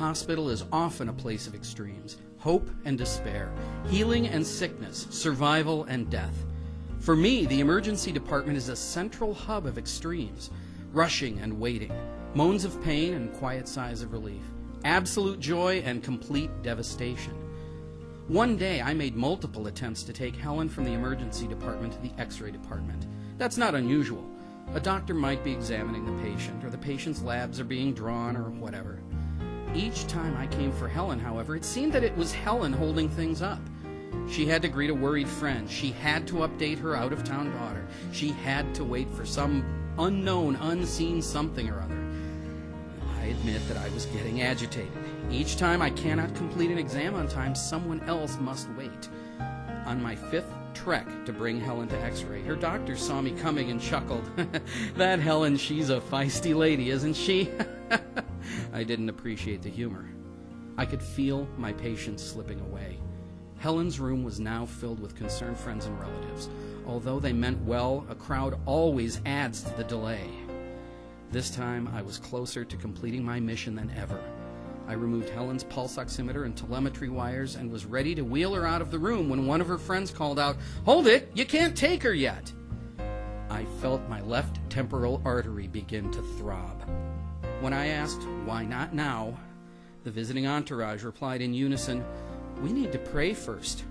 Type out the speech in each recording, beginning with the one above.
hospital is often a place of extremes, hope and despair, healing and sickness, survival and death. For me, the emergency department is a central hub of extremes, rushing and waiting, moans of pain and quiet sighs of relief, absolute joy and complete devastation. One day, I made multiple attempts to take Helen from the emergency department to the X-ray department. That's not unusual. A doctor might be examining the patient, or the patient's labs are being drawn, or whatever. Each time I came for Helen, however, it seemed that it was Helen holding things up. She had to greet a worried friend. She had to update her out-of-town daughter. She had to wait for some unknown, unseen something or other. I admit that I was getting agitated. Each time I cannot complete an exam on time, someone else must wait. On my 5th trek to bring Helen to X-ray, her doctor saw me coming and chuckled. That Helen, she's a feisty lady, isn't she? I didn't appreciate the humor. I could feel my patience slipping away. Helen's room was now filled with concerned friends and relatives. Although they meant well, a crowd always adds to the delay. This time, I was closer to completing my mission than ever. I removed Helen's pulse oximeter and telemetry wires and was ready to wheel her out of the room when one of her friends called out, "Hold it! You can't take her yet!" I felt my left temporal artery begin to throb. When I asked, "Why not now?" the visiting entourage replied in unison, "We need to pray first."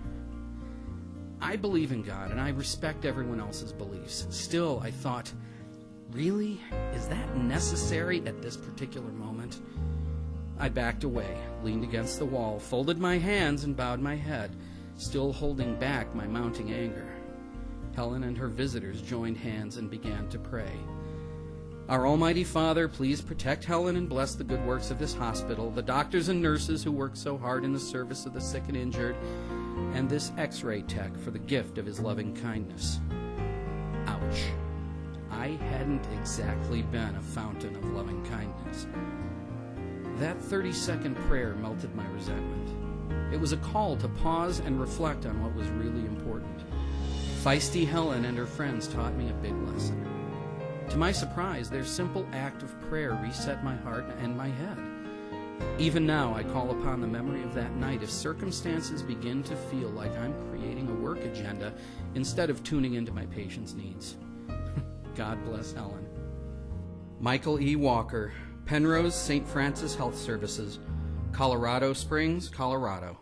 I believe in God, and I respect everyone else's beliefs. Still, I thought, really? Is that necessary at this particular moment? I backed away, leaned against the wall, folded my hands, and bowed my head, still holding back my mounting anger. Helen and her visitors joined hands and began to pray. Our Almighty Father, please protect Helen and bless the good works of this hospital, the doctors and nurses who work so hard in the service of the sick and injured, and this X-ray tech for the gift of his loving kindness. Ouch. I hadn't exactly been a fountain of loving kindness. That 30-second prayer melted my resentment. It was a call to pause and reflect on what was really important. Feisty Helen and her friends taught me a big lesson. To my surprise, their simple act of prayer reset my heart and my head. Even now, I call upon the memory of that night if circumstances begin to feel like I'm creating a work agenda instead of tuning into my patient's needs. God bless Helen. Michael E. Walker, Penrose St. Francis Health Services, Colorado Springs, Colorado.